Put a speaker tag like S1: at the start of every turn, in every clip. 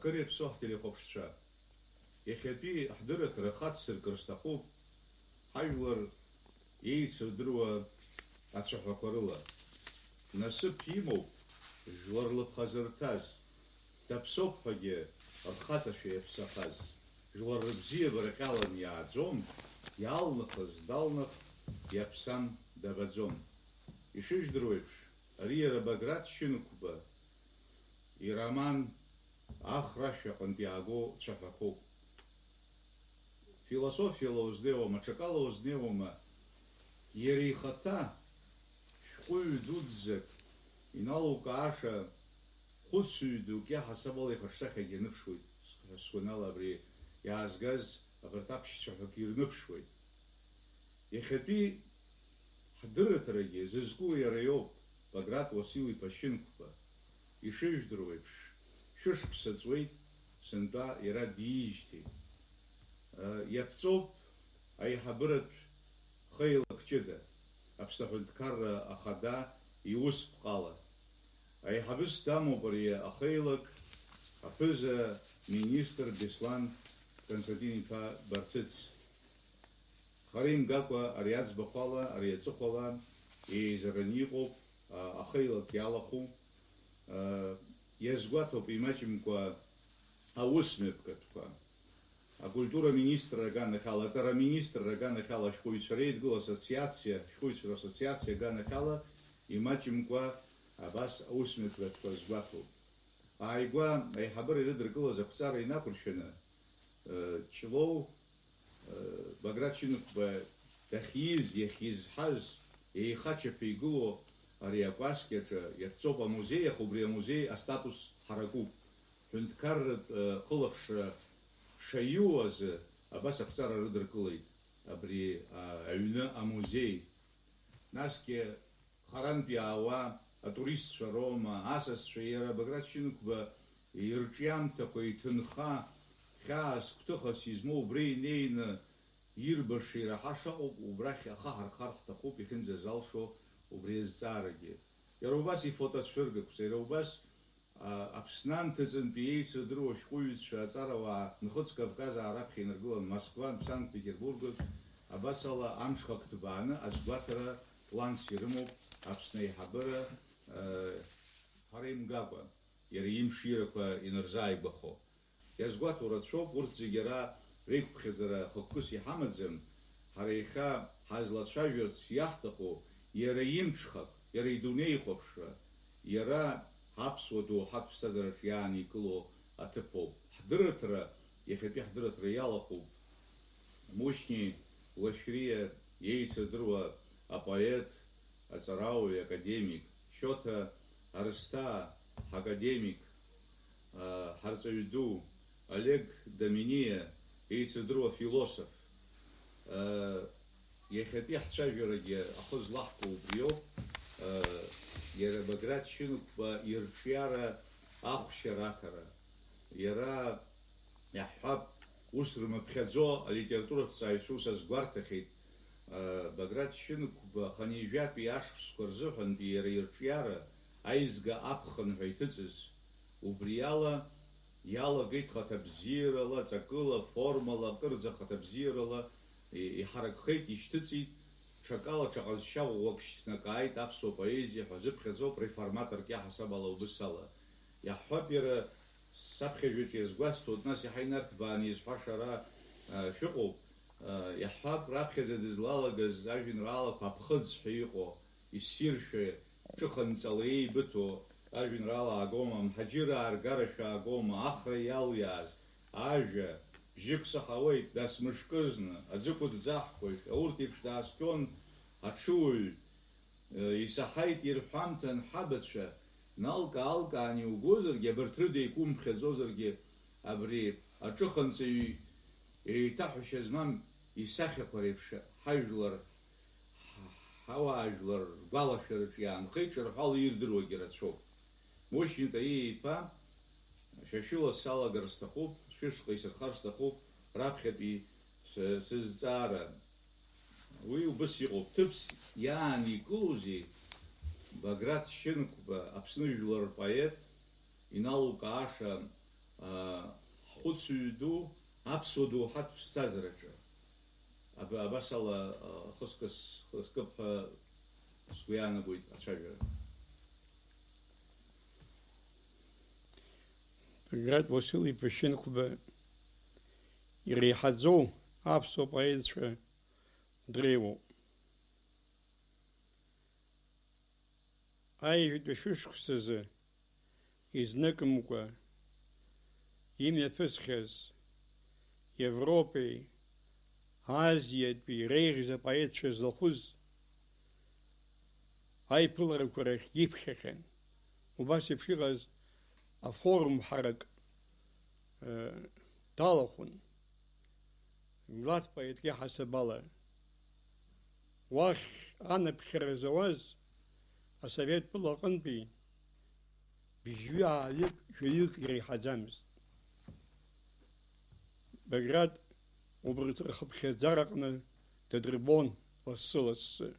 S1: акыр иаԥсоу ҳтелехәаԥшцәа, иахьатәи ҳдырраҭара хацсыркыр сҭахуп ҳажәлар еицырдыруа ацәаҳәақәа рыла. Насыԥ имоуп жәлар лыԥхазырҭаз, даԥсоуп ҳәагьы рхаҵашәа иаԥсахаз. Жәлар рыбзиабара ҟьалан иааӡом, иалнахыз далнах, иаԥсам дабаӡом. Ишыжәдыруа еиԥш, ари иара Баграт Шьынқәба ироман ахрашәа аҟынтә иаагоу цәаҳәақәоуп. Философиала узнеиуама, ҽакала узнеиуама, иара ихаҭа шәҟәыҩ дуӡӡак иналукааша хәыцҩы дук иаҳасабала ихаҿсахьагьы ирныԥшуеит. Сгәанала абри иаазгаз абарҭ аԥшьцәаҳәак ирныԥшуеит. Иахьатәи ҳдырраҭарагьы зызку иара иоуп, Баграт Уасил-иԥа Шьынқәба. Ишыжәдыруа еиԥш, шәышықәса ҵуеит сынтәа иара диижьҭеи. Иаԥҵоуп аиҳабыратә хеилак ҷыда, Аԥсны Аҳәынҭқарра Ахада иусԥҟала. Аиҳабыс дамоуп ари ахеилак аԥыза министр Беслан Константин-иԥа Барцыц. Хара имгакәа ари аӡбахә ала, ари аҵыхәала еизараны иҟоуп ахеилак иалахәу. Иазгәаҭоуп имаҷымкәа аусмҩаԥгатәқәа. Акультура министр аганахьала, аҵара министр аганахьала, ашәҟәыҩҩцәа реидгыла асоциациа, ашәҟәыҩҩцәа асоциациа аганахьала имаҷымкәа абас аусмҩаԥгатәқәа згәаҭоуп. Ааигәа аиҳабыра ирыдыркылаз ақәҵара инақәыршәаны Ҷлоу Баграт Шьынқәба дахьиз, иахьизҳаз, еихачаԥа игылоу ари акәасқьаҿы иахьцоуп амузеи, аха убри амузеи астатус ҳаракуп. Ҳәынҭқарратә хылаԥшра шаиуазы абас ақәҵара рыдыркылеит абри аҩны амузеи. Насгьы харантә иаауа атуристцәа роума, асасцәа иара Баграт Шьынқәба ирҿиамҭақәа, иҭынха, хьаас, гәҭыхас измоу убри инеины ирбаша, ираҳаша ауп, убрахь ахаҳархар ҳҭахуп ихьынӡазалшо убри азҵаарагьы. Иара убас ифотоцәыргақәҵа, иара убас Аԥсны анҭыҵынтәи еицырдыруа ашәҟәыҩҩцәа, аҵарауаа Нхыҵ Кавказаа раԥхьа инаргылан Москвантә, Санкт-Петербургтә, абасала амшхак ҭбааны аӡгәаҭара планс ирымоуп Аԥсны аиҳабыра хара имгакәа, иара имширақәа инырзааигәахо. Иазгәаҭо рацәоуп, урҭ зегьы ара реиқәԥхьаӡара хықәкыс иҳамаӡам, ҳара иахьа ҳазлацәажәарц иаҳҭаху иара имҽхак, иара идунеихәаԥшра, иара аԥсуа доуҳатә ԥсҭазаараҿ иааникыло аҭыԥоуп. Ҳдырраҭара, иахьатәи ҳдырраҭара иалахәуп Мушьни Лашәриа еицырдыруа апоет, аҵарауаҩ, академик, Шьоҭа Арсҭаа ҳакадемик, ҳарҵаҩ ду Олег Доминиа еицырдыруа философ. Иахьатәи ҳцәажәарагьы ахы злаҳкуа убриоуп, иара Баграт Шьынқәба ирҿиара ахәшьара аҭара. Иара иаҳҳәап, ус рмыԥхьаӡо алитератураҭҵааҩцәа ус азгәарҭахьеит. Баграт Шьынқәба ханижәатәи ашықәсқәа рзыҳәантәи иара ирҿиара аизга аԥхын ҳәа иҭыҵыз, убри ала иалагеит хаҭабзиарала, ҵакыла, формала, акырӡа хаҭабзиарала иҳаракхеит, ишьҭыҵит, ҽакала ҽаҟазшьа ӷәӷәак шьҭнакааит аԥсуа поезиа ҳәа зыԥхьаӡоуп реформаторк иаҳасабала убысала. Иаҳҳәап иара саԥхьажәаҿ иазгәасҭоит, нас иаҳа инарҭбааны изҳәаша ара шәыҟоуп. Иаҳҳәап раԥхьаӡа дызлалагаз ажәеинраалақәа аԥхыӡ ҳәа иҟоу, иссиршәа, ҿыханҵала еибыҭо ажәеинраала аагома, мҳаџьыраа ргарашәа аагома, ахра иалиааз, ажәа, бжьык саҳауеит, дасмышкызны, аӡыкәт ӡаҳкәажә, аурҭ еиԥш дааскьон аҽуаҩ, исаҳаит ирҳәамҭан ҳабацәа, налка-алкаан иугозаргьы, абарҭ рыда еиқәымԥхьаӡозаргьы, абри аҿыханҵаҩ еиҭаҳәашьа змам исахьақәа реиԥш ҳажәлар, ҳауаажәлар ргәалашәараҿ иаанхеит, ҿырҳәала ирдыруагьы рацәоуп. Мушьни Таииа-иԥа шәашәыла салагар сҭахуп, шәышҟа исырхар сҭахуп раԥхьатәи сызҵаара. Уи убыс иҟоуп, ҭыԥс иааникылозеи Баграт Шьынқәба, Аԥсны жәлар рпоет, иналукааша ҳхәыцҩы ду, аԥсуа доуҳатә ԥсҭазаараҿы. Абас ала хыскып ҳәа сгәы иаанагоит ацәажәара.
S2: Баграт Василиԥа Шьынқәба иреиҳаӡоу аԥсуа поетцәа дреиуоуп. Аижәтәи шәышықәсазы изныкымкәа имҩаԥысхьаз Европеи, Азиатәи реиӷьыз апоетцәа зылхәыз аиԥыларақәа рахь иԥхьахьан. Убас еиԥш иҟаз афорум ҳарак далахәын. Милаҭ поетк иаҳасабала. Уахь анаԥхьара зауаз асовет пыла аҟынтәи бжьҩы-ааҩык, жәаҩык иреиҳаӡамызт. Баграт убарҭ рхыԥхьаӡараҟны дыдрыбон лассы-лассы.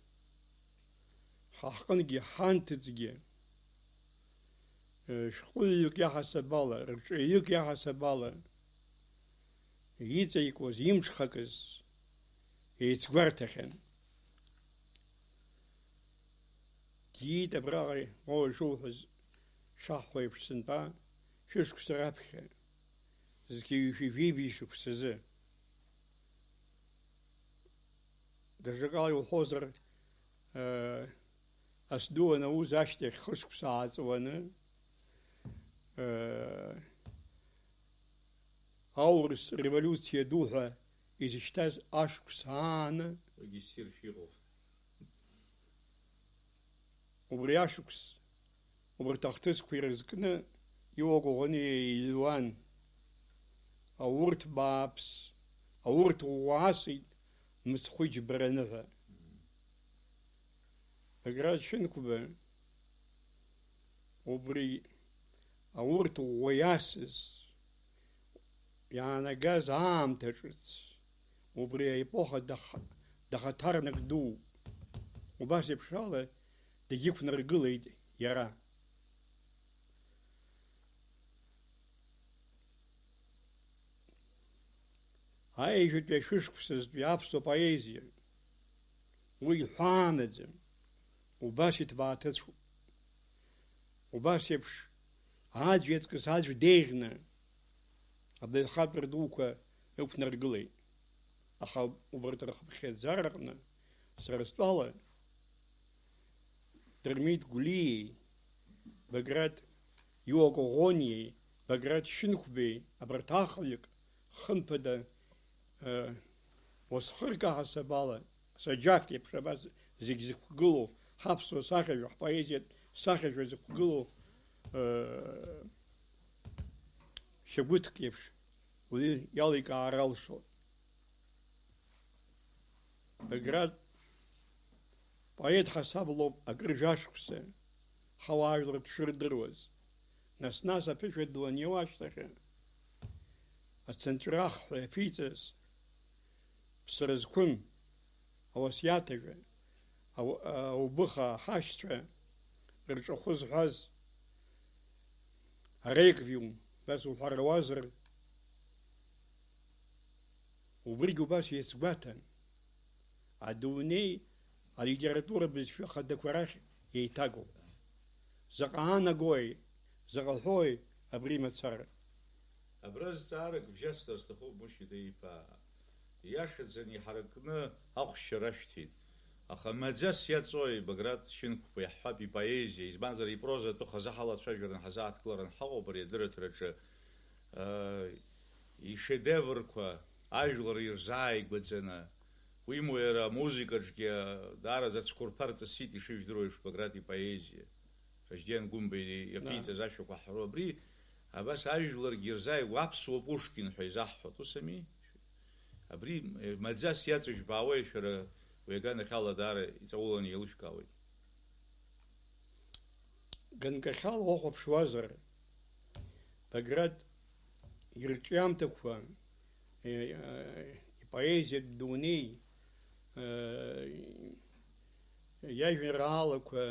S2: Ҳахҟынгьы ҳанҭыҵгьы шәҟәыҩҩык иаҳасабала, рҿаҩык иаҳасабала иҵаикуаз, имҽхакыз еицгәарҭахьан. Диит абраҟа уа ишуҳәаз шаҳхәа еиԥш сынтәа шәышықәса раԥхьа зқьи-жәибжь шықәсазы. Дажакала иуҳәозар, асду анауз ашьҭахь хышықәса ааҵуаны аурыс револиуциа ду ҳәа изышьҭаз ашықәса ааны убри ашықәс убарҭ ахҭысқәа ирызкны иуагәыӷны иҩуан. Аурҭ бааԥс, аурҭ ууаасит мыцхәы иџьбараны ҳәа. Баграт Шьынқәба убри аурҭ ӷәӷәа иасыз иаанагаз аамҭа ҿыц убри аепоха дахаҭарнак ду. Убас еиԥш ала дагьықәнаргылеит иара. Аижәтәи ашәышықәсазтәи аԥсуа поезиа уи ҳәаанаӡам, убас иҭбааҭыцәуп. Убас еиԥш аӡәы иаҵкыс аӡәы деиӷьны абаҩхатәра дуқәа ықәнаргылеит. Аха убарҭ рхыԥхьаӡараҟны сара стәала Дырмит Гәлиеи, Баграт Иуа-Коӷониеи, Баграт Шьынқәбеи, абарҭ ахҩык хымԥада уасхырк аҳасабала, саџьаф еиԥш абас зегь зықәгылоу, ҳаԥсуа сахьажәа, ҳпоезиатә сахьажәа зықәгылоу шьагәыҭк еиԥш уи иаликаар алшоит. Баграт поет ҳасаблоуп акыр жәашықәса ҳауаажәлар дшырдыруаз. Нас аԥышәа ду аниоу ашьҭахь ацынҵәрах ҳәа иаԥиҵаз ԥсра зқәым ауасиаҭажәа, аубыха ҳашьцәа рырҿахәы зҳәаз ареквиум, бас уҳәарауазар, убригь убас иацгәаҭан. Адунеи алитература бызшәа хадақәа рахь еиҭагоуп. Заҟа аанагои, заҟа ҳәои абри мацара.
S1: Абра зҵаарак бжьасҵар сҭахуп Мушьида-иԥа. Ииашаӡаны иҳаракны ахәшьара ашәҭит. Аха маӡас иаҵои Баграт Шьынқәба иаҳҳәап ипоезиа, избанзар ипрозатә хазы ҳалацәажәаран, ҳазааҭкларан ҳаҟоуп ари адырраҭараҿы ишедеврқәа ажәлар ирзааигәаӡаны, уимоу иара амузикаҿгьы даараӡа цәқәырԥарҵас сит ишыжәдыруа еиԥш Баграт ипоезиа. Ражден Гәымба иаԥиҵаз ашәақәа ҳаруа абри абас ажәларгьы ирзааигәоу аԥсуа Пушкин ҳәа изаҳҳәоит, усами? Абри маӡас иаҵыжәбаауеи шәара уи аганахьала даара иҵауланы еилышәкаауеит.
S2: Ганкахьала уахәаԥшуазар, Баграт ирҿиамҭақәа, ипоезиатә дунеи, иажәеинраалақәа,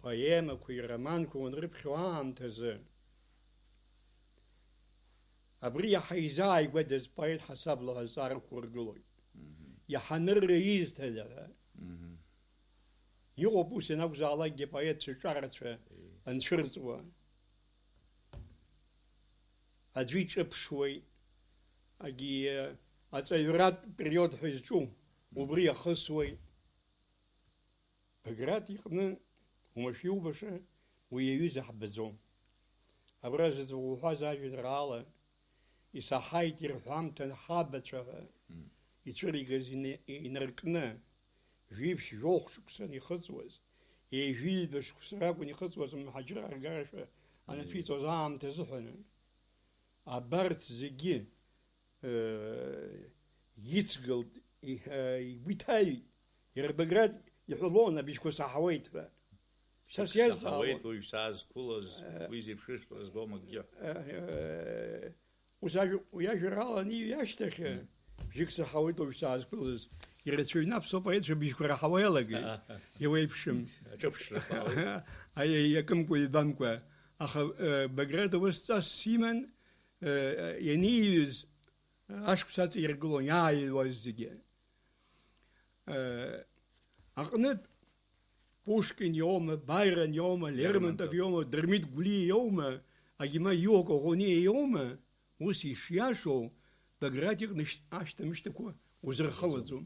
S2: поемақәа, ироманқәа уанрыԥхьо аамҭазы абри иаҳа изааигәадаз поет ҳасабла ҳәа азҵаарақәа ргылоит. Иаҳанырра изҭада ҳәа. Иҟоуп ус ианакәзаалакгьы апоетцәа ҿарацәа анцәырҵуа. Аӡәы иҿыԥшуеит, аҵаҩратә период ҳәа изҿу, убри иахысуеит. Баграт иҟны умашәа иубаша уи иаҩыза ҳбаӡом. Абра зыӡбахә уҳәаз ажәеинраала исаҳаит ирҳәамҭан ҳабацәа ҳәа ицәыригаз инаркны жәиԥшь жәохә шықәсан ихыҵуаз, еижәыҩба шықәса ракәын ихыҵуаз амҳаџьыр аргарашәа анаԥиҵоз аамҭа азыҳәаны. Абарҭ зегьы ицгылт, игәы иҭаҩит. Иара Баграт иҳәалон абыжьқәа саҳауеит ҳәа. Са сиазҵаауан.
S1: Уажә саазқәылаз, уи зеиԥшышәа збом акгьы.
S2: Ус уи ажәеинраала аниҩ ашьҭахь бжьык саҳауеит уажә саазқәылаз. Ирацәаҩны аԥсуа поетцәа быжьқәа раҳауа иалагеит. Иуеиԥшым.
S1: Аҿыԥшра.
S2: Иакымкәа ибамкәа. Аха Баграт ус ҵас иман ианиҩыз ашықәс аҵа иргылон иааиуаз зегьы. Аҟнытә Пушкин иоума, Байрон иоума, Лермонтов иоума, Дырмит Гәлиа иоума, агьма Иоко Ӷәониа иоума, ус ишиашоу Баграт иҟны ашьҭамшьҭақәа узырхылаӡом.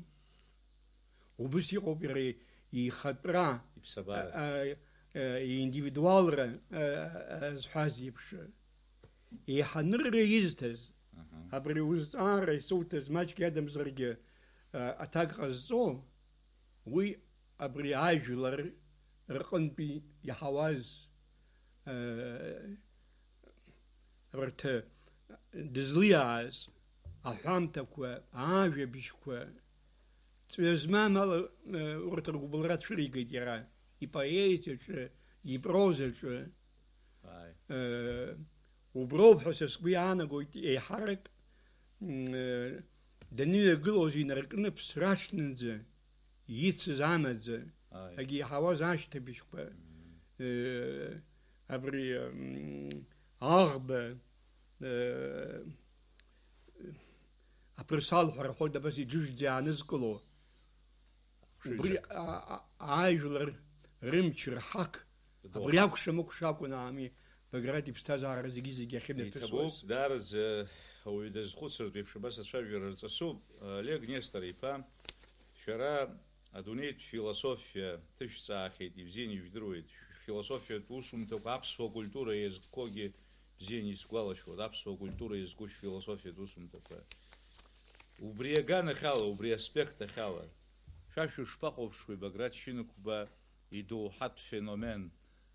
S2: Убыс иҟоуп иара ихатәра, ииндивидуалра зҳәаз еиԥш. Еиҳанырра изҭаз, абри узҵаара исуҭаз маҷк иадамзаргьы аҭак ҟазҵо, уи абри ажәлар рҟынтәи иаҳауаз рҭ дызлиааз аҳәамҭақәа, ажәабжьқәа, ҵҩа змам ала урҭ ргәыбылра цәыригеит иара ипоезиаҿы, ипрозаҿы. Уброуп ҳәа са сгәы иаанагоит еиҳарак даныҩагылоз инаркны ԥсраҽнынӡа ицыз амаӡа, агьы иаҳауаз ашьҭабжьқәа, абри аӷба, аԥырсалҳәа рҳәоит абас иџыжӡа иаанызкыло. Убри ажәлар рымч, рҳақ, абри акәша-мыкәша акәын аами Баграт иԥсҭазаара зегьы ахьынаҭәысуаз.
S1: Иҭабуп даараӡа ауаҩы дазхәыцыртә еиԥш абас ацәажәара рҵасуп. Олег Нестор-иԥа, шәара адунеитә философиа ҭышәҵаахьеит, ибзианы ижәдыруеит. Философиатә усумҭақәа аԥсуа культура иазкқәоугьы бзианы исгәалашәоит, аԥсуа культура иазку философиатә усумҭақәа. Убри аганахь ала, убри аспект ала, шәа шәышԥаҟоуԥшуеи Баграт Шьынқәба идоуҳатә феномен.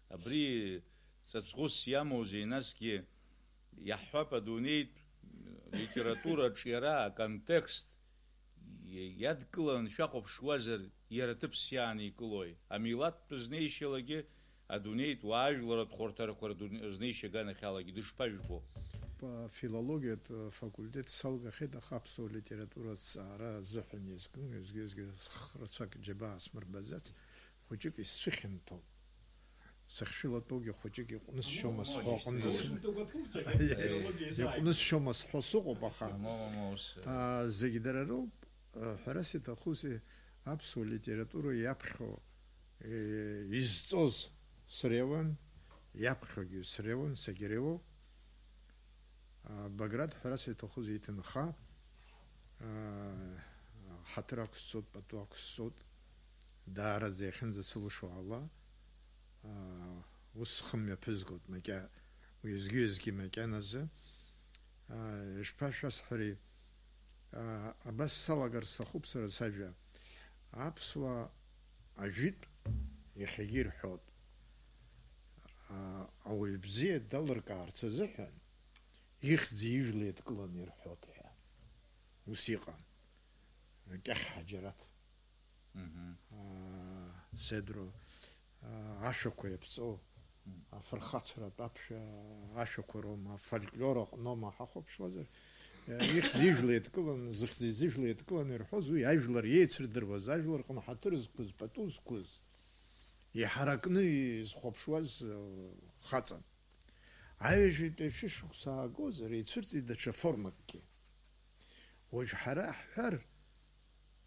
S1: Абри ҵаҵӷәыс иамоузеи, насгьы иаҳҳәап адунеитә литератураҿ иара аконтекст иадкылан шәаҟәыԥшуазар, иара ҭыԥс иааникылои. Амилаҭтә знеишьалагьы, адунеитә уаажәларатә хәарҭарақәа знеишьа аганахь алагьы дышԥажәбо?
S3: Филологиатә факультет салгахьеит, аха аԥсуа литература аҭҵаара азыҳәан иазкын, изгьы рацәак џьабаа смырбаӡац, хәыҷык исцәыхьанҭоуп. Сахьшәылатәоугьы хәыҷык иҟәнысшьома сҳәо аҟынӡа иҟәнысшьома сҳәо сыҟоуп, аха зегьы дара роуп. Ҳәарас иҭахузеи аԥсуа литература иаԥхьо изҵоз среиуан, иаԥхьогьы среиуан, сагьреиуоуп. Баграт ҳәарас иҭахузеи иҭынха ҳаҭыр ақәсҵоит, пату ақәсҵоит, даараӡа иахьынӡасылшо ала. Ус схы мҩаԥызгоит макьа, уеизгьы-уеизгьы макьаназы. Ишԥашәасҳәари, абас салагар сҭахуп сара сажәа. Аԥсуа ажәытә иахьагьы ирҳәоит. Ауаҩ бзиа далыркаарц азыҳәан ихьӡ ижәла еидкыланы ирҳәоит ҳәа. Ус иҟан. Кьахь Ҳаџьараҭ, Седро, ашәақәа иаԥҵоу, афырхацәратә аԥшәа ашәақәа роума, афольклор аҟноума ҳахәаԥшуазар, ихьӡ ижәла еидкыланы, зыхьӡ ижәла еидкыланы ирҳәоз, уи ажәлар иеицырдыруаз, ажәлар рҟны ҳаҭыр зқәыз, пату зқәыз, иҳаракны изхәаԥшуаз хаҵан. аҩажәитәи шышықәса аагозар ицәырҵит даҽа формакгьы. Уажә ҳара ҳҳәар,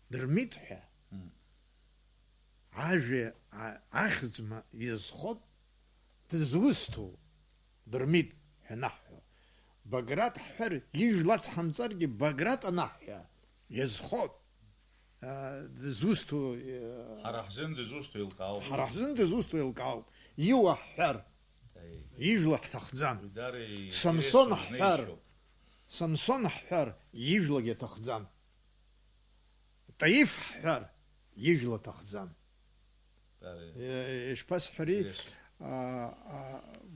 S3: Дырмит ҳәа ажәа ахьӡма иазхоит, дызусҭоу Дырмит ҳәа наҳҳәо. Баграт ҳҳәар, ижәла ацҳамҵаргьы Баграт анаҳҳәа иазхоит. Дызусҭоу
S1: ҳара ҳзын дызусҭоу еилкаауп.
S3: Ҳара ҳзын дызусҭоу еилкаауп. Иуа ҳҳәар, ижәла ҳҭахӡам. Самсон ҳҳәар, Самсон ҳҳәар, ижәлагьы аҭахӡам. Таиф ҳҳәар, ижәла аҭахӡам. Ишԥасҳәари,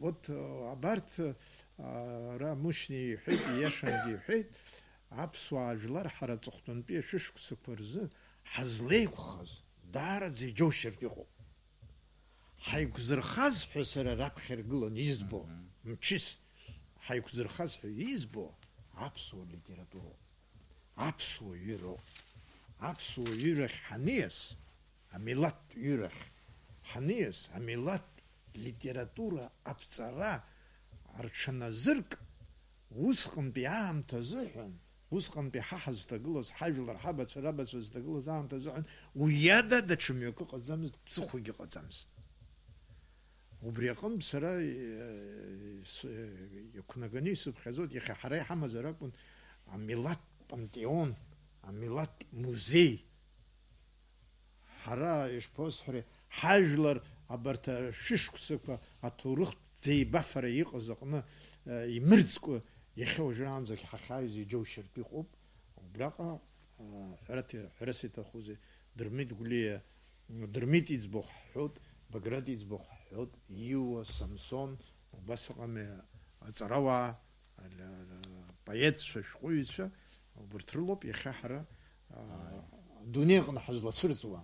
S3: вот абарҭ ара Мушьни иҳәеит, ииашангьы иҳәеит, аԥсуаа жәлар ҳара аҵыхәтәантәи ашәышықәсақәа рзы ҳазлеиқәхаз даараӡа иџьоушьартә иҟоуп. Ҳаиқәзырхаз ҳәа сара раԥхьа иргылан избо, мчыс ҳаиқәзырхаз ҳәа избо аԥсуа литературоуп, аԥсуа ҩыроуп. Аԥсуа ҩырахь ҳаниас, амилаҭ ҩырахь ҳаниас, амилаҭ литература аԥҵара рҽаназырк, усҟантәи аамҭа азыҳәан, усҟантәи ҳа ҳазҭагылаз, ҳажәлар, ҳабацәа, рабацәа зҭагылаз аамҭа азыҳәан, уи иада даҽа мҩак ыҟаӡамызт, ԥсыхәагьы ыҟаӡамызт. Убри аҟынтә сара иқәнаганы исыԥхьаӡоит, иахьа ҳара иҳамазар акәын амилаҭ пантеон, амилаҭ музеи. Ҳара ишԥасҳәари, ҳажәлар абарҭ ашәышықәсақәа аҭоурыхтә ӡеибафара иҟаз аҟны имырӡкәа иахьа уажәраанӡагь ҳахьааиз иџьоушьартә иҟоуп. Убраҟа ҳәарас иҭахузеи, Дырмит Гәлиа, Дырмит иӡбахә ҳҳәоит, Баграт иӡбахә ҳҳәоит, Иуа, Самсон, убас ыҟами аҵарауаа, апоетцәа, ашәҟәыҩҩцәа, убарҭ рылоуп иахьа ҳара адунеиаҟны ҳазлацәырҵуа.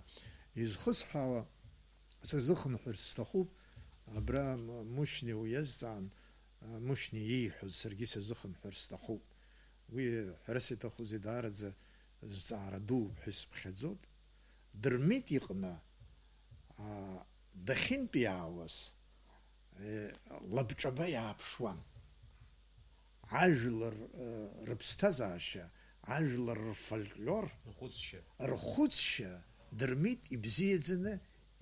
S3: Изхысҳәаауа сазыхынҳәырц сҭахуп, абра Мушьни уиазҵаан, Мушьни ииҳәоз саргьы сазыхынҳәырц сҭахуп. Уи ҳәарас иҭахузеи даараӡа зҵаара ду ҳәа исыԥхьаӡоит. Дырмит иҟны дахьынтәиаауаз лабҿаба иааԥшуан. Ажәлар рыԥсҭазаашьа, ажәлар рфольклор, рхәыцшьа Дырмит ибзиаӡаны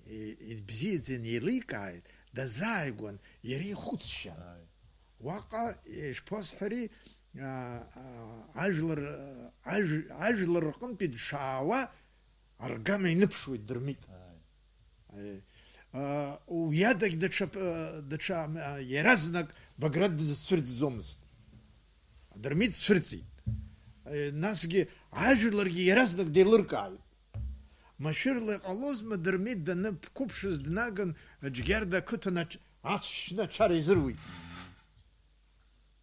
S3: еиликааит, дазааигәан иара ихәыцшьа. Уаҟа ишԥасҳәари, ажәлар рҟынтәи дшаауа аргама иныԥшуеит Дырмит. Уиадагь даҽа иаразнак Баграт дызцәырҵӡомызт. Дырмит цәырҵит. Насгьы ажәларгьы иаразнак деилыркааит. Машәырла иҟалозма Дырмит даныԥқәыԥшыз днаган Џьгьарда ақыҭан ацәшьны ачара изыруит.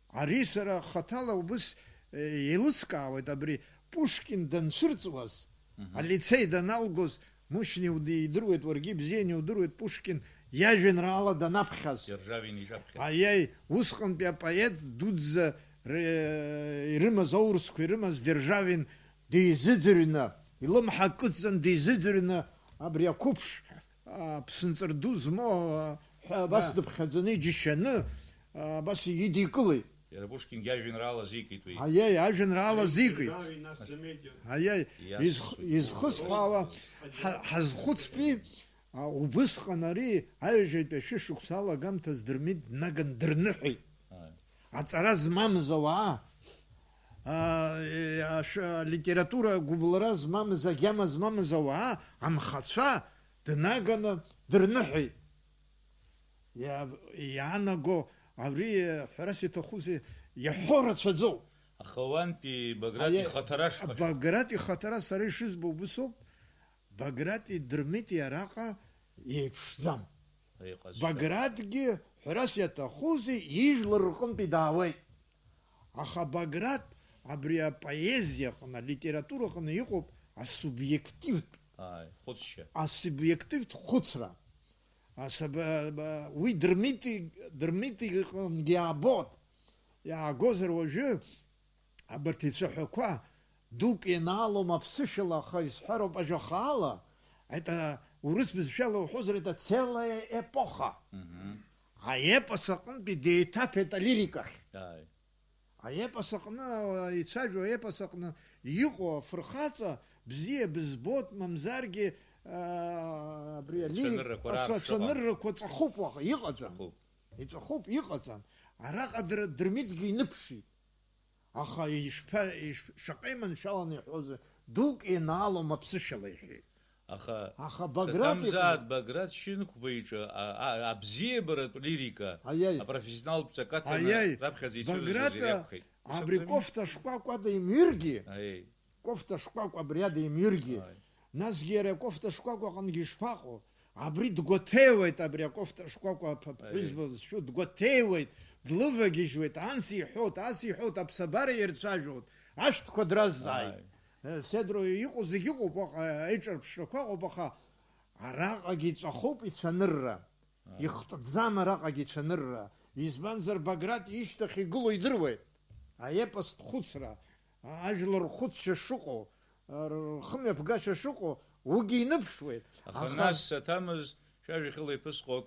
S3: Ари сара хаҭала убыс еилыскаауеит, абри Пушкин данцәырҵуаз, алицеи даналгоз, Мушьни идыруеит, уаргьы бзианы иудыруеит, Пушкин иажәеинраала данаԥхьаз. Аиаи, усҟантәи апоет дуӡӡа ирымаз, аурысқәа ирымаз Державин дизыӡырҩны, илымҳа кыдҵан дизыӡырҩны, абри ақәыԥш ԥсынҵыр ду змоу ҳәа абас дыԥхьаӡаны иџьашьаны, абас идикылеит.
S1: Иара Пушкингьы ажәеинраала зикит уи.
S3: Аиаи, ажәеинраала зикит. Аиаи, изхысҳәаауа ҳазхәыцтәи убысҟан ари аҩажәатәи ашәышықәса алагамҭаз Дырмит днаган дырныҳәеит. Аҵара змамыз ауаа, литература гәыблра змамыз, агьама змамыз ауаа, амхацәа днаганы дырныҳәеит. Иаанаго абри ҳәарас иҭахузеи, иаҳәо рацәаӡоуп.
S1: Аха уантәи Баграт ихаҭара шԥа?
S3: Баграт ихаҭара сара ишызбо убысоуп, Баграти Дырмити араҟа еиԥшӡам. Багратгьы ҳәарас иаҭахузеи, ижәлар рҟынтәи даауеит. Аха Баграт абри апоезиаҟны, алитератураҟны иҟоуп асубиективтә хәыцра. Уи Дырмити иаабот. Иаагозар уажәы абарҭ ицәаҳәақәа дук ианаалом аԥсышәала, аха исҳәароуп ажәахаала, это урыс бызшәала уҳәозар, это целая эпоха. аепос аҟнытәи деиҭаԥеит алирикахь.
S1: Аи.
S3: Аепос аҟны ицәажәо аепос аҟны иҟоу афырхаҵа бзиа бызбот, мамзаргьы абри алирика ацәаныррақәа ҵәахуп уаҟа, иҟаӡам. Иҵәахуп, иҟаӡам. Араҟа Дырмитгьы иныԥшит. Аха шаҟа иманшәаланы иҳәозар, дук еинаалом аԥсышьала иҳәеит. Аха
S1: Баграт Шьынқәба иҿы абзиабаратә лирика, апрофессионалтә ҵакаҭаны раԥхьаӡа ицәырызыз иреиԥхеит.
S3: Абри кофта шкәакәа ада имҩыргьы, кофта шкәакәа абри ада имҩыргьы, насгьы иара акофта шкәакәа аҟынгьы ишԥаҟоу? Абри дгәаҭеиуеит, абри акофта шкәакәа ԥҳәызба зшәу дгәаҭеиуеит, длывагьежьуеит, анс иҳәоит, ас иҳәоит, аԥсабара ирцәажәоит, ашәҭқәа дразҵааит. Седро иҟоу зегьы ыҟоуп аҟа, аиҿырԥшрақәа ыҟоуп, аха араҟагьы иҵәахуп ицәанырра. Ихтӡам араҟагьы ицәанырра. Избанзар Баграт ишьҭахь игыло идыруеит. Аепостә хәыцра, ажәлар рхәыцшьа шыҟоу, рхымҩаԥгашьа шыҟоу, уигьы иныԥшуеит.
S1: Аха нас аҭамыз шәажәахьыла иԥысҟоуп,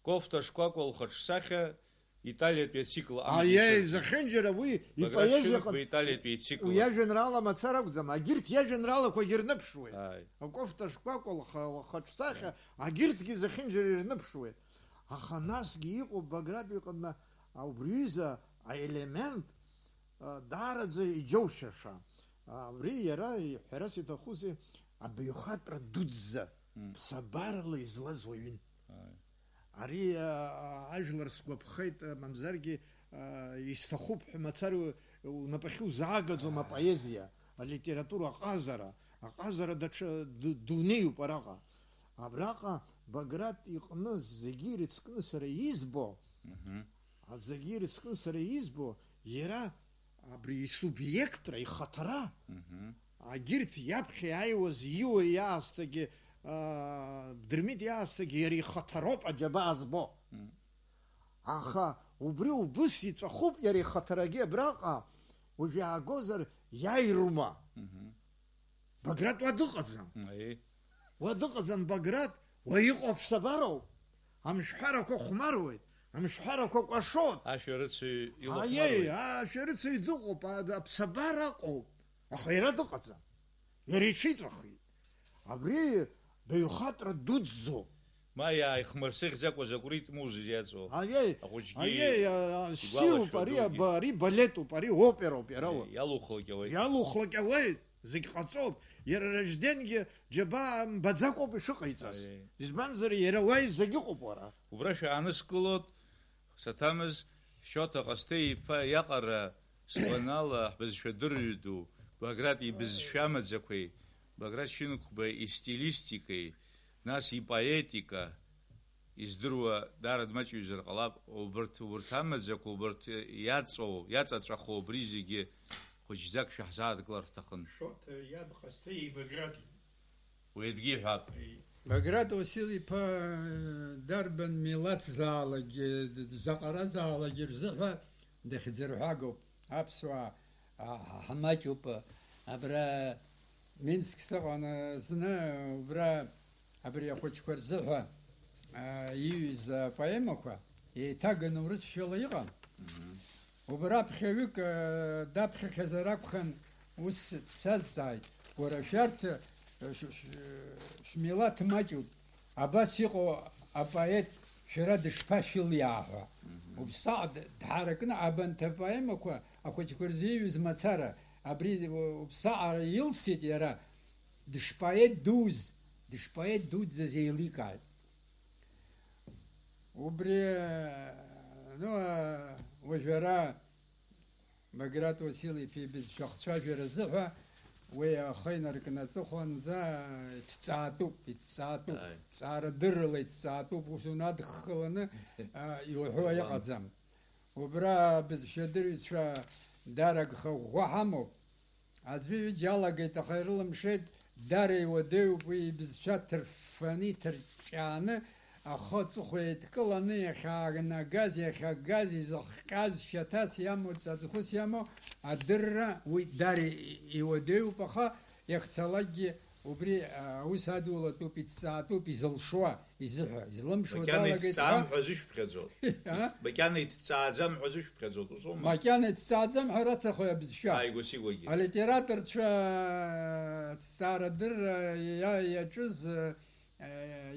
S1: кофта шкәакәа лхаҿсахьа Италиатәи ацикл
S3: Аиеи, зехьынџьара уи ипоезиаҟны
S1: Италиатәи ацикл
S3: уи иажәеинраала мацара акәӡам, агьырҭ иажәеинраалақәагьы ирныԥшуеит. Акофта шкәакәа лхаҿсахьа агьырҭгьы зехьынџьара ирныԥшуеит. Аха насгьы иҟоуп Баграт иҟны убри аҩыза аелемент даараӡа иџьоушьаша. Абри иара иҳәарас иҭахузеи, абаҩхатәра дуӡӡа ԥсабарала излаз уаҩын. Ари ажәлар сгәаԥхеит, мамзаргьы исҭахуп ҳәа мацара унапахьы узаагаӡом апоезиа, алитература аҟазара даҽа дунеиуп араҟа. Абраҟа Баграт иҟны зегьы ирыцкны сара избо, зегьы ирыцкны сара избо, иара абри исубиектра, ихаҭара, агьырҭ иаԥхьа иааиуаз иуа иаасҭагьы, Дырмит иаасҭагьы иара ихаҭароуп аџьабаа збо. Аха убри убыс иҵәахуп иара ихаҭарагьы абраҟа, уажә иаагозар иааирума. Баграт уа дыҟаӡам. Уа дыҟаӡам Баграт, уа иҟоу аԥсабароуп. Амшәҳәарақәа хәмаруеит, амшәҳәарақәа кәашоит. Ашәарыцаҩ дыҟоуп, аԥсабара аҟоуп. Аха иара дыҟаӡам. Иара иҽиҵәахит. Абри баҩхатәра дуӡӡоуп.
S1: Ма иааихмырсыӷьӡакәа закә ритмузыз иаҵоу.
S3: Стилуп, ари балетуп, ари опероуп иара. Иалухлакьауеит, зегь ҟаҵоуп. Иара Ражденгьы џьабаа мбаӡакәоуп ишыҟаиҵаз. Избанзар иара уа зегьы ыҟоуп уара.
S1: Убра шәааныскылот, саҭамыз Шьоҭа Ҟасҭеи-иԥа иаҟара сҟанала ҳбызшәа дырҩ ду, Баграт ибызшәа амаӡақәеи, Баграт Шьынқәба истилистикеи, нас ипоетика издыруа даара дмаҷҩызар ҟалап, убырҭ амаӡақәа, убырҭ иаҵаҵәахо убри зегьы хәыҷӡак шәаҳзаадгылар ҳҭахын.
S2: Шьоҭа иаб Ҟасҭеи Баграт.
S1: Уи акгьы иҳәап.
S2: Баграт Васил-иԥа дарбан милаҭзаалагьы, заҟаразаалагьы рзыҳәа дахьӡырҳәагоуп. Аԥсуаа ҳамаҷуп. Абра Минск сыҟан зны, убра абри ахәыҷқәа рзыҳәа иҩыз апоемақәа еиҭаганы урыцәшәала иҟан. Убра ԥхьаҩык даԥхьахьазар акәхан, ус дсазҵааит, уара шәарҭ шәмилаҭ маҷуп, абас иҟоу апоет шәара дышԥашәылиаа ҳәа. Уԥсаҟ дҳаракны абанҭ апоемақәа ахәыҷқәа рзы иҩыз мацара, абри уԥсаҟара илсит иара, дышпоет дуӡӡаз еиликааит. Убри уажә ара Баграт Васил-иԥа ибызшәа хцәажәара азыҳәа уи ахы инаркны аҵыхәанӡа иҭҵаатәуп, ҵаарадыррала иҭҵаатәуп, ус унадххыланы иуҳәо иҟаӡам. Убра бызшәадырҩцәа дарагха ӷәӷәа ҳамоуп. Аӡәы ҩыџьа алагеит, аха ирылымшеит, дара иуадаҩуп, уи ибызшәа ҭырффаны иҭырҷҷааны, ахы аҵыхәа еидкыланы иахьаагаз, изыхҟьаз, шьаҭас иамоу, ҵаҵӷәыс иамоу, адырра уи дара иуадаҩуп, аха иахьцалакгьы
S4: убри аус адулатәуп, иҭҵаатәуп, изылшуа, изыҳәа, излымшуа
S1: макьана
S4: далагеит.
S1: иҭҵаам ҳәа зышәԥхьаӡоит. Макьана иҭҵааӡам ҳәа зышәԥхьаӡоит, усоума?
S4: Макьана иҭҵааӡам ҳәа раҭаху абызшәа.
S1: Ааигәа-сигәагьы.
S4: Алитераторцәа ҭҵаарадырра иаҿыз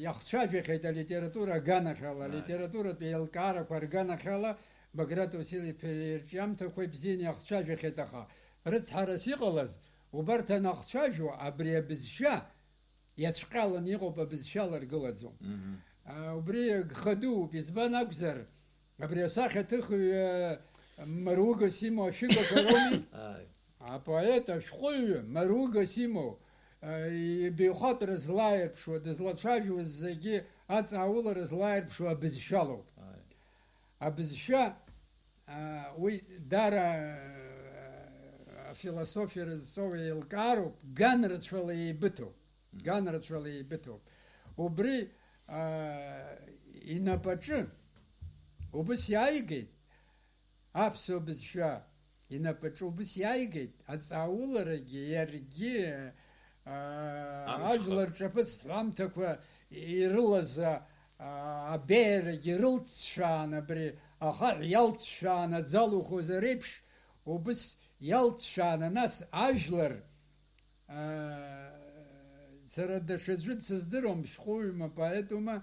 S4: иахцәажәахьеит алитература аганахьала, алитературатә еилкаарақәа рганахьала Баграт Василиԥ-иԥа ирҿиамҭақәа ибзианы иахцәажәахьеит, аха рыцҳарас иҟалаз убарҭ анахцәажәо абри абызшәа иацәҟьаланы иҟоуп, абызшәа ларгылаӡом. Убри гхадууп, избан акәзар абри асахьаҭыхҩы Маруга Симо ашәыгақәа роуми, апоет ашәҟәыҩҩы Маруга Симо ибаҩхатәра злаирԥшуа, дызлацәажәоз зегьы аҵааулара злаирԥшуа абызшәалоуп. Абызшәа уи дара афилософиа рызҵоу еилкаароуп, ганрацәала еибыҭоуп, ганрацәала еибыҭоуп. Убри инапаҿы убыс иааигеит аԥсуа бызшәа, инапаҿы убыс иааигеит аҵаауларагьы иаргьы ажәлар ҿаԥыцтә ҳәамҭақәа ирылаз абеиарагьы рылҵшәаан, абри ахаҳә иалҵшәаан аӡалухозар еиԥш, убыс иалҵшәааны нас ажәлар, сара даҽаӡәы дсыздыруам, шәҟәыҩҩма, поетума,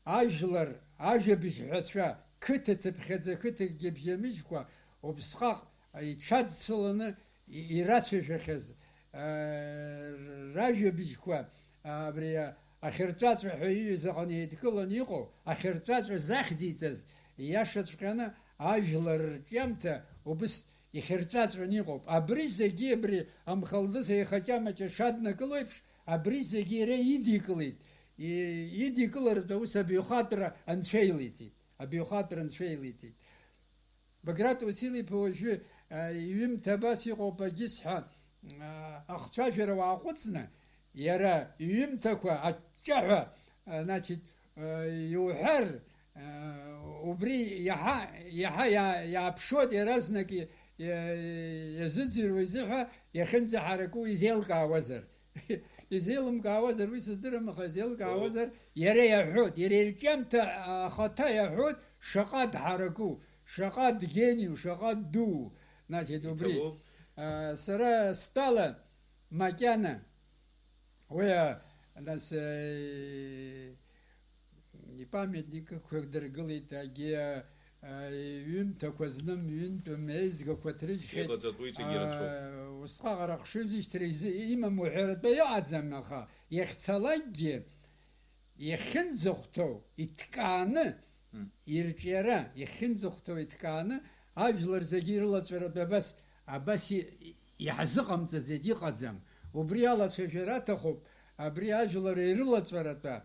S4: ажәлар, ажәабжьҳәацәа, қыҭацыԥхьаӡа, қыҭакгьы бжьамыжькәа, убысҟак иҽадцыланы ирацәажәахьаз ражәабжьқәа, абри ахьырҵәаҵәа ҳәа иҩыз аҟны еидкыланы иҟоу, ахьырҵәаҵәа захьӡиҵаз, иашаҵәҟьаны ажәлар рҿиамҭа убыс ихьырҵәаҵәаны иҟоуп. Абри зегьы, абри амхалдыз аихаҷамаҷа шаднакыло еиԥш, абри зегьы иара идикылеит. Идикыларатәы ус абаҩхатәра анцәа илиҵеит. Абаҩхатәра анцәа илиҵеит. Баграт Василиԥ-иԥа уажәы иҩымҭа абас иҟоуп, агьысҳәа ахцәажәара уааҟәыҵны, иара иҩымҭақәа аҷҷаҳәа иуҳәар, убри иаҳа иааԥшуеит, иаразнак иазыӡырҩуа изыҳәа иахьынӡаҳараку изеилкаауазар. Изеилымкаауазар, уи сыздырам, аха изеилкаауазар, иара иаҳәоит, иара ирҿиамҭа ахаҭа иаҳәоит шаҟа дҳараку, шаҟа дгениу, шаҟа ддуу. Убри сара стәала макьана уи нас ипамятникқәак дыргылеит, агьи ҩымҭақәа зным, ҩынтә меизгақәа ҭрыжьхьеит. Усҟак арахшыҩзышьҭра имам уҳәаратәы иҟаӡам, аха иахьцалакгьы иахьынӡахәҭоу иҭкааны, ирҿиара иахьынӡахәҭоу иҭкааны, ажәлар зегьы ирлаҵәаратәы абас иаҳзыҟамҵаӡеит, иҟаӡам. Убри алацәажәара аҭахуп, абри ажәлар ирылаҵәаратәы,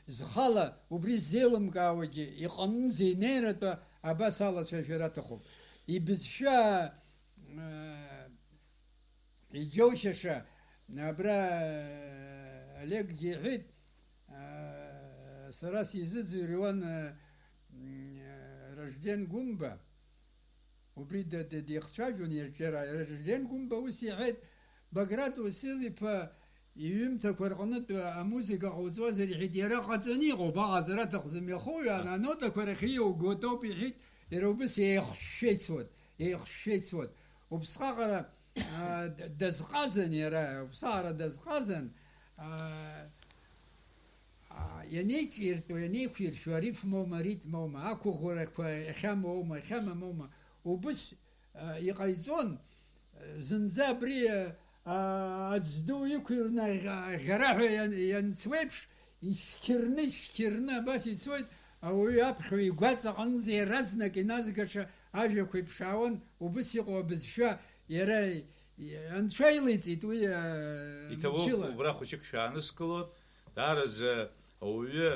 S4: зхала убри ззеилымкаауагьы иҟанынӡа инеиратәы абас алацәажәара аҭахуп. Ибызшәа иџьоушьаша, абра Олеггьы иҳәеит, сара сизыӡырҩуан Ражден Гәымба, убри дихцәажәон ирҿиара. Ражден Гәымба ус иҳәеит, Баграт Василиԥ-иԥа иҩымҭақәа рҟнытә амузика ҟауҵозар, иҳәеит, иара ҟаҵаны иҟоуп, аҟаҵара аҭахӡам, иахоуҩаан анотақәа рахь иоуготоуп, иҳәеит, иара убыс еихшәшәа ицуан. Убысҟаҟара дазҟазан иара, убысҟаҟара дазҟазан, ианеиҿиртәу, ианеиқәиршәу, арифмоума, аритмоума, ақәыӷәарақәа иахьамоума, иахьамамоума, убыс иҟаиҵон, зынӡа абри аӡду иқәирны аӷьараҳәа ианцуеиԥш, исқьырны абас ицоит, ауаҩы аԥхьаҩ игәаҵа аҟынӡа иаразнак иназгаша ажәақәа иԥшаауан, убыс иҟоу абызшәа иара анцәа илиҵеит уи
S1: мчыла. Убра хәыҷык шәааныскылот, даараӡа ауаҩы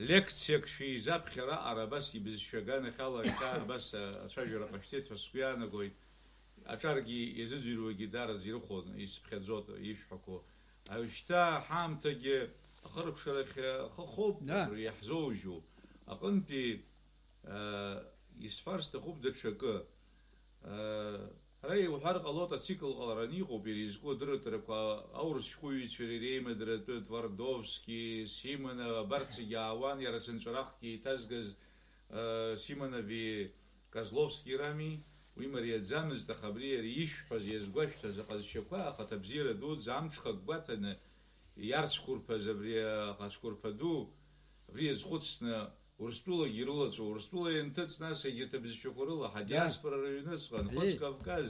S1: лекциак шәизаԥхьар аҟара абас ибызшәа аганахьала абас ацәажәара ҟашәҵеит ҳәа сгәы иаанагоит. Аҿаргьы иазыӡырҩуагьы даараӡа ирыхон, исԥхьаӡот ишәҳәақәо. Шьҭа ҳаамҭагьы ахыркәшарахь хахоуп, иаҳзоужьу. Аҟынтәи исфар сҭахуп даҽакы. Ара иуҳәар ҟалоит ацикл ҟалараны иҟоуп иризку адырраҭарақәа аурыс шәҟәыҩҩцәа реимадыратәы Твардовски, Симонов абарҭ зегьы аауан, иара цынҵәарахгьы иҭазгаз Симонови Козловски рами, уи мариаӡамызт, аха абри иара ишәҳәаз, иазгәашәҭаз аҟазшьақәа ахаҭабзиара дуӡӡа амҽхак гәаҭаны иарцәқәырԥаз абри аҟазшьқәырԥа ду, абри иазхәыцны Урыстәылагьы ирылаҵәо, Урыстәыла ианҭыҵ нас егьырҭ абызшәақәа рыла, ҳадиаспора рыҩныҵҟа, Нхыҵ Кавказ,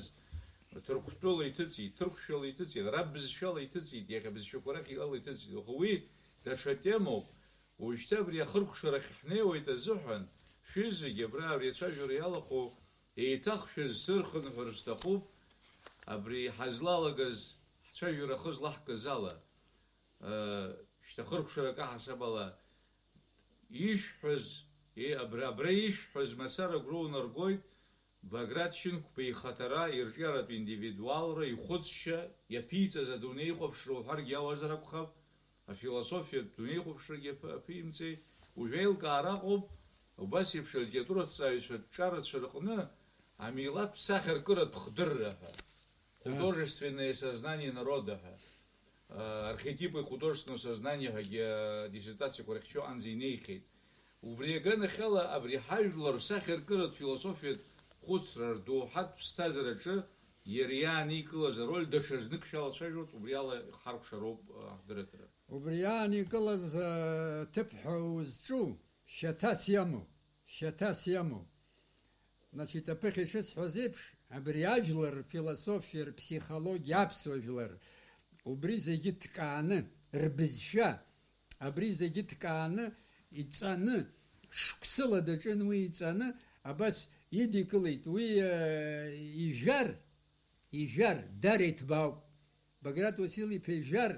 S1: Ҭырқәтәыла иҭыҵит, Ҭырқәшәала иҭыҵит, раббызшәала иҭыҵит, иахьа абызшәақәа рахь ала иҭыҵит. Аха уи даҽа темоуп. Уажәшьҭа абри ахыркәшарахь ҳнеиуеит азыҳәан, шәызегьы абри ацәажәара иалахәу еиҭах шәызсырхынҳәыр сҭахуп, абри ҳазлалагаз ҳцәажәара хызлаҳкыз ала, шьҭа хыркәшарак аҳасаб ала ишәҳәаз, абра ишәҳәаз мацара агәра унаргоит, Баграт Шьынқәба ихаҭара, ирҿиаратә индивидуалра, ихәыцшьа, иаԥиҵаз адунеихәаԥшра уҳәаргьы иауазар акәхап, афилософиатә дунеихәаԥшрагьы аԥимҵеи, уажә еилкаар аҟоуп, убас еиԥш алитератураҭҵааҩцәа ҿарацәа рҟны амилаҭтә сахьаркыратә хдырра ҳәа, художественное сознание народа ҳәа, архетипы художественного сознания ҳәагьы диссертациақәа рыхьчо анӡа инеихьеит. Убри аганахьала абри ҳажәлар сахьаркыратә философиатә хәыцра рдоуҳатә ԥсҭазаараҿы иара иааникылаз ароль даҽа знык шәалацәажәоит, убри ала ҳаркәшароуп ҳдырраҭара.
S4: Убри иааникылаз ҭыԥҳәа узҿу шьаҭас иамоу. Значит, аԥыхьа ишысҳәаз еиԥш, абри ажәлар рфилософиа, рԥсихологиа, аԥсуа жәлар, убри зегьы ҭкааны, рбызшәа, абри зегьы ҭкааны, иҵаны, шықәсыла даҿын уи иҵаны, абас идикылеит, уи ижәар, дара иҭбаауп. Баграт Василиԥа ижәар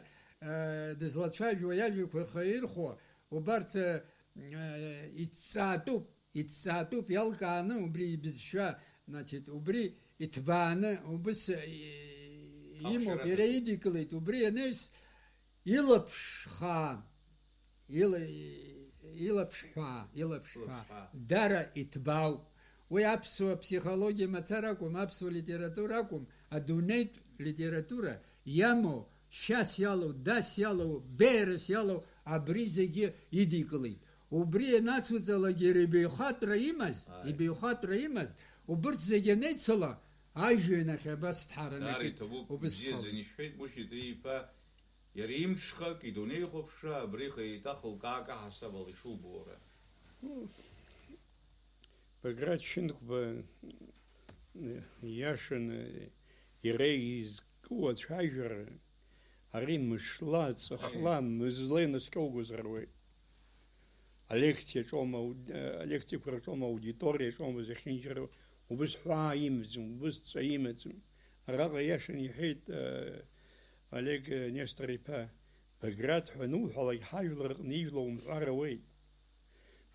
S4: дызлацәажәо иажәақәа ирхәо, убарҭ иҭҵаатәуп, иалкааны, убри ибызшәа, значит, убри иҭбааны, убыс имоуп, иара идикылеит, убри анаҩс илаԥш хаа, дара иҭбаауп. Уи аԥсуа ԥсихологиа мацара акәым, аԥсуа литература акәым, адунеитә литература иамоу, шьас иалоу, дас иалоу, беерас иалоу, абри зегьы идикылеит. Убри ианацуҵалак иара ибаҩхатәра имаз, убырҭ зегьы анеицала, ажәҩан ахь абас дҳаранакит.
S1: Бзиаӡаны ишәҳәеит Мушьит иԥа, иара имҽхак, идунеихәаԥшра, абриха еиҭах лкаак аҳасабала ишубо уара.
S2: Баграт Шьынқәба иашаны иара изку ацәажәара, ари мышла, ҵыхла, мызла инаскьоугозаруеит. Алекциақәа рҿоума, аудиториаҿоума зехьынџьара, убыс ҳәаа имаӡам, убыс ҵа имаӡам. Араҟа иашан иҳәеит Олег Нестор иԥа, Баграт ҳәа ануҳәалак ҳажәлар рҟны ижәла умҳәар ауеит.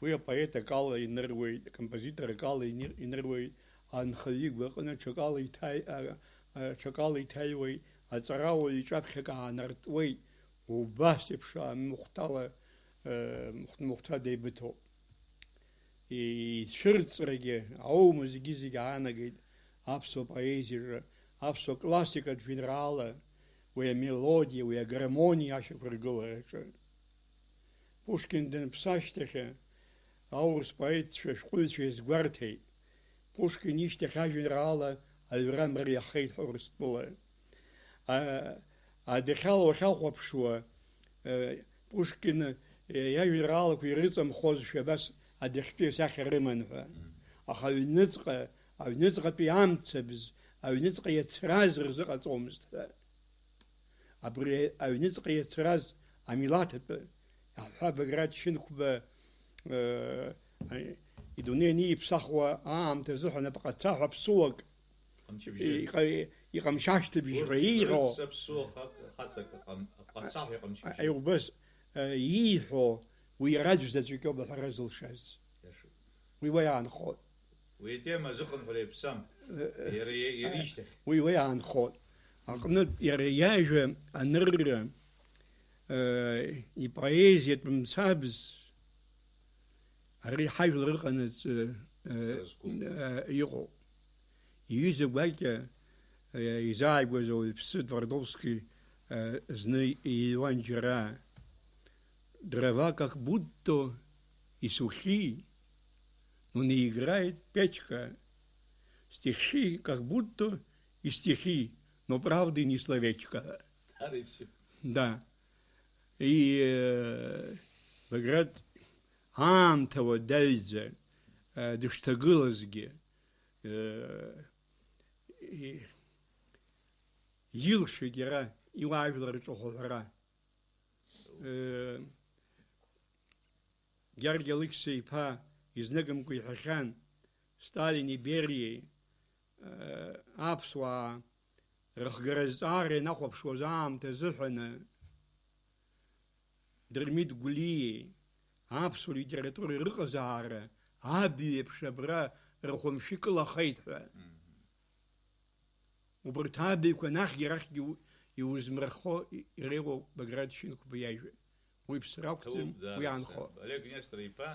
S2: Уи апоет акала иныруеит, акомпозитор акала иныруеит, анхаҩы игәаҟны ҽакала иҭаҩуеит, аҵарауаҩ иҿаԥхьак аанартуеит, убас еиԥш мухәҭа деибыҭоуп. Ицәырҵрагьы аума зегьы аанагеит аԥсуа поезиаҿы, аԥсуа классикатә жәеинраала, уи амелодиа, уи аграммониа ашьақәыргылараҿы. Пушкин данԥсашьҭахьы аурыс поетцәа шәҟәыҩҩцәа иазгәарҭеит. Пушкин ишьҭахь ажәеинраала аҩра мариахеит ҳәа Урыстәыла. Адәахьала уахьахәаԥшуа Пушкин иажәеинраалақәа ирыҵамхозшәа абас адәахьтәи асахьа рыман ҳәа. Аха аҩныҵҟатәи амцабз, аҩныҵҟа иацраз рзыҟаҵомызт ҳәа. Абри аҩныҵҟа иацраз амилаҭатәы аҳәа Баграт Шьынқәба идунеи аниԥсахуа аамҭа азыҳәан апҟацаҳәа ԥсуак иҟамчашьҭыбжьра ииҳәо, убас ииҳәо уи раӡә заҵәык ауп аҳәара зылшаз. Уи уа иаанхоит.
S1: Уи атема азыхынҳәра иаԥсам, иара ишьҭахь.
S2: Уи уа иаанхоит. Аҟнытә иара иажәа анырра, ипоезиатә мцабз, ари ҳажәлар рыҟанаҵ иҟоуп. Иҩыза гәакьа изааигәаз ауаҩԥсы Твардовски зны иҩуан џьара дрова как будто и сухие, но не играет печка. Стихи как будто и стихи, но правды ни словечко. Да. И Баграт аамҭа даҩӡа дышҭагылазгьы илшеит иара илаажәлараҿы ахәҳәара. Георги Алықьса-иԥа изныкымкәа иҳәахьан Сталини Бериеи аԥсуаа рыхгара зҵаара инахәаԥшуаз аамҭа азыҳәаны Дырмит Гәлиеи аԥсуа литература рыҟазаара абаҩеиԥш абра рхәамшәы икылахеит ҳәа. Убарҭ абаҩқәа анахьгьы-арахьгьы иузмырхо иреиуоуп Баграт Шьынқәба иажәа. Уи ԥсра ақәӡам, уи аанхо.
S1: Олег Нестор-иԥа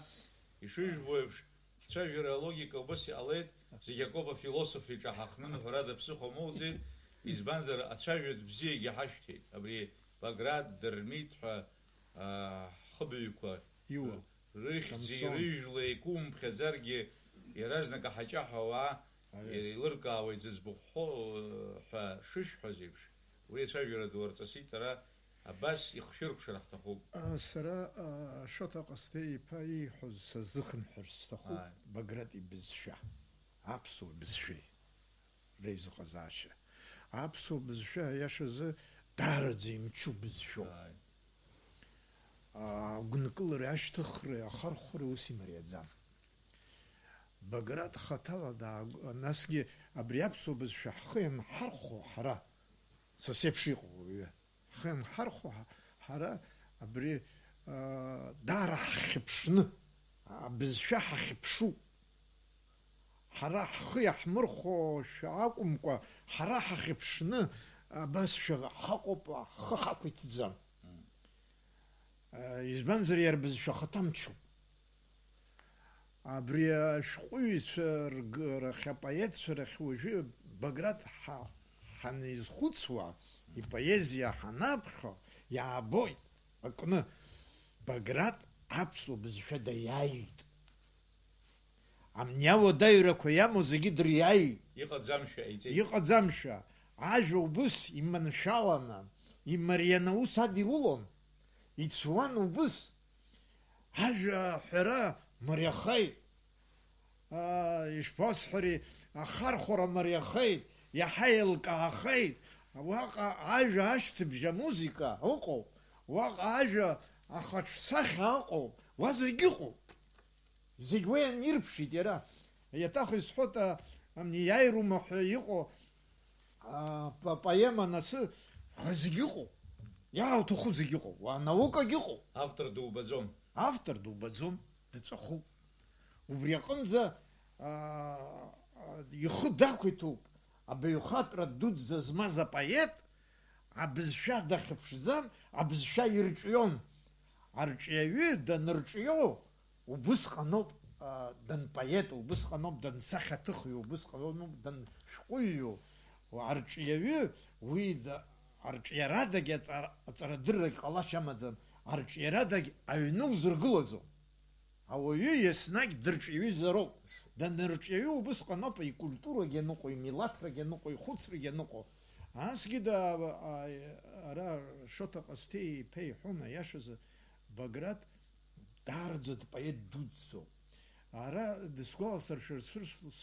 S1: ишыжәбо еиԥш ҳцәажәара алогика убас иҟалеит, зегьы акоуп афилософ иҿаҳахны ҳәарада ԥсыхәа моуӡеит, избанзар ацәажәатә бзиагьы ҳашәҭеит. Абри Баграт, Дырмит ҳәа ҳыбаҩқәа рыхьӡи рыжәла еиқәумԥхьаӡаргьы иаразнак аҳаҷаҳәа ауаа еилыркаауеит зыӡбахә ҳәа шышәҳәаз еиԥш, уи ацәажәара ду арҵасит, ара абас ихшәыркәшар ҳҭахуп.
S3: Сара Шоҭа Ҟасҭеи-иԥа ииҳәоз сазыхынҳәыр сҭахуп Баграт ибызшәа, аԥсуа бызшәеи реизыҟазаашьа. Аԥсуа бызшәа аиашазы даараӡа имчу бызшәоуп. Агәынкылареи ашьҭыхреи ахархәреи ус имариаӡам. Баграт хаҭала насгьы абри аԥсуа бызшәа ҳхы иамҳархәо ҳара, са сеиԥш иҟоу уаҩы, ҳхы иамҳархәо ҳара абри даара ҳхьыԥшны, абызшәа ҳахьыԥшуп. Ҳара ҳхы иаҳмырхәошәа акәымкәа, ҳара ҳахьыԥшны абасшәа ҳаҟоуп, ҳхы ҳақәиҭӡам. Избанзар иара бызшәа хаҭамчуп. Абри ашәҟәыҩҩцәа рахь, апоетцәа рахь уажәы Баграт ҳанизхәыцуа, ипоезиа ҳанаԥхьо, иаабоит акны Баграт аԥсуа бызшәа даиааит. Амниауадаҩрақәа иамоу зегьы дыриааит. Иҟаӡамшәа. Ажәа убыс иманшәаланы, имарианы ус адиулон. Ицуан убыс. Ажәа аҳәара мариахеит. Ишԥасҳәари, ахархәара мариахеит, иаҳа еилкаахеит. Уаҟа ажәа ашьҭыбжь амузика ыҟоуп. Уаҟа ажәа ахаҿсахьа ыҟоуп. Уа зегьы ыҟоуп. Зегь уи анирԥшит иара. Иаҭах исҳәоит иааирума ҳәа иҟоу поема насы, зегьы ыҟоуп. Иаауҭаху зегьы ыҟоуп. Наукагьы ыҟоуп. Автор дубаӡом, дыҵәахуп. Убри аҟынӡа ихы дақәиҭуп абаҩхатәра дуӡӡа змаз апоет, абызшәа дахьыԥшӡам, абызшәа ирҿион. Арҿиаҩы данырҿио убысҟаноуп данпоет, убысҟаноуп дансахьаҭыхҩы, убысҟаноуп даншәҟәыҩҩы. Арҿиаҩы уи арҿиарадагь аҵарадыррагь ҟалашьа амаӡам. Арҿиарадагь аҩны узыргылазу. Ауаҩы еснагь дырҿиаҩызароуп. Данырҿиаҩу убысҟаноуп икультурагьы аныҟоу, имилаҭрагьы аныҟоу, ихәыцрагьы аныҟоу. Насгьы ара Шоҭа Ҟасҭеи-иԥа иҳәон аиашазы Баграт даараӡа дпоет дуӡӡоуп. Ара дысгәаласыршәарц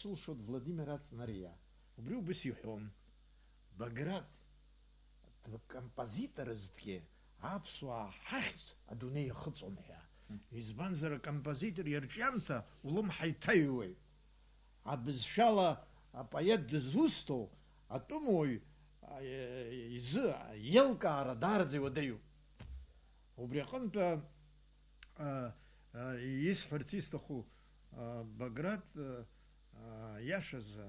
S3: сылшоит Владимир Ацнариа. Убри убыс иҳәон. Баграт композиторызҭгьы аԥсуаа ҳахьӡ адунеи иахыҵуан ҳәа. Избанзар акомпозитор иарҿиамҭа улымҳа иҭаҩуеит. Абызшәала апоет дызусҭоу атәымуаҩ изы иеилкаара даараӡа иуадаҩуп. Убри аҟынтәи исҳәарц исҭаху Баграт аиашазы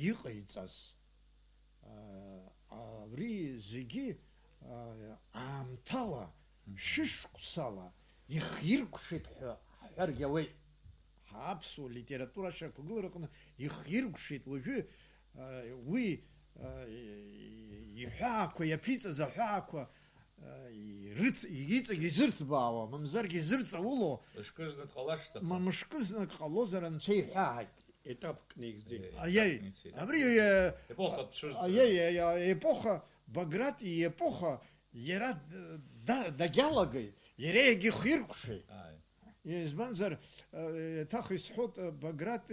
S3: иҟаиҵаз абри зегьы аамҭала, шәышықәсала ихиркәшеит ҳәа ҳҳәаргьы ауеит. ҳаԥсуа литература ашьақәгылараҟны ихиркәшеит уажәы уи иҳәаақәа иаԥиҵаз аҳәаақәа иҵегь изырҭбаауа, мамзаргьы изырҵауло, мышкызны ҟалозар анцәа иҳәааит.
S2: Етапкны ихьӡеит.
S3: Абри аепоха, Баграт иепоха иара дагьалагеит, иара иагьихиркәшеит. Избанзар, еиҭах исҳәоит, Баграт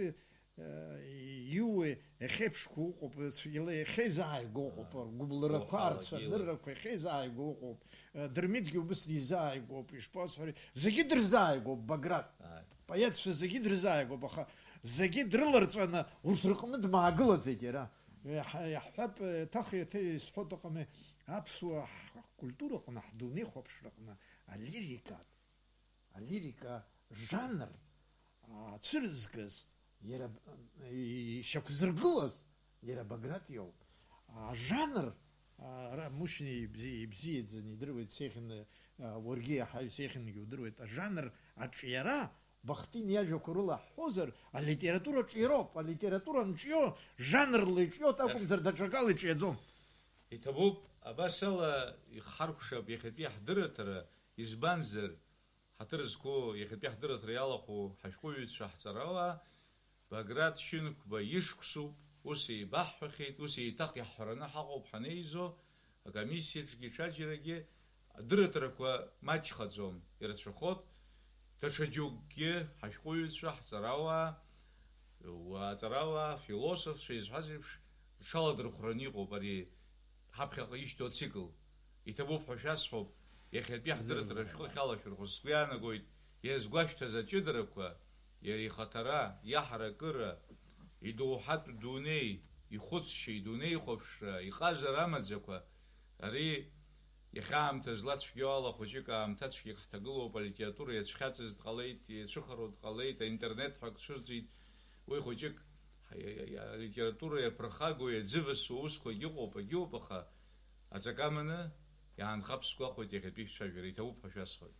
S3: иуе иахьеиԥшқәа ыҟоуп, цәгьала иахьеизааигәо ыҟоуп, ргәыблрақәа, рцәаныррақәа иахьеизааигәо ыҟоуп, Дырмитгьы убыс дизааигәоуп, ишԥасҳәари, зегьы дырзааигәоуп Баграт. Поетцәа зегьы дырзааигәоуп, аха зегьы дрыларҵәаны урҭ рҟны дмаагылаӡеит иара. Иаҳҳәап, еиҭах исҳәоит аҟами, аԥсуа ҳкультураҟны, ҳдунеихәаԥшраҟны алирика жанр цәырызгаз, иара ишьақәзыргылаз, иара Баграт иоуп. Ажанр, Мушьни ибзиаӡаны идыруеит, Сехин, уаргьы иаҳаҩ Сехингьы удыруеит, ажанр аҿиара, Бахтин иажәақәа рыла ҳҳәозар, алитература ҿиароуп, алитература нҿио, жанрла иҿиоит акәымзар даҽакала иҿиаӡом.
S1: Иҭабуп, абас ала ихҳаркәшап иахьатәи ҳдырраҭара, избанзар, ҳаҭыр зқәу иахьатәи ҳдырраҭара иалахәу ҳашәҟәыҩҩцәа ҳҵарауаа, Баграт Шьынқәба ишықәсуп, ус еибаҳҳәахьеит, ус еиҭах иаҳҳәараны ҳаҟоуп ҳанеизо, акомиссиаҿгьы ҽаџьарагьы адырраҭарақәа маҷхаӡом, ирацәахоит, даҽа џьоукгьы ҳашәҟәыҩҩцәа ҳҵарауаа, философцәа изҳәаз еиԥш рҽаладырхәраны иҟоуп ари ҳаԥхьаҟа ишьҭоу ацикл. Иҭабуп ҳәа шәасҳәоуп, иахьатәи ҳдырраҭара шәхы ахьалашәырхәо сгәы иаанагоит, иазгәашәҭаз аҷыдарақәа, иара ихаҭара, иаҳаракыра, идоуҳатә дунеи, ихәыцшьа, идунеихәаԥшра, иҟазара амаӡақәа, ари иахьаамҭа злацәгьоу ала хәыҷык аамҭацәгьак ҳҭагылоуп, алитература иацәхьаҵыз дҟалеит, иацәыхароу дҟалеит, аинтернет ҳәа цәырҵит, уи хәыҷык алитература иаԥырхагоу, иаӡывасу усқәагьы ыҟоуп, агьоуп, аха аҵак аманы иаанхап сгәахәит иахьатәи шәцәажәара, иҭабуп ҳәа шәасҳәоит.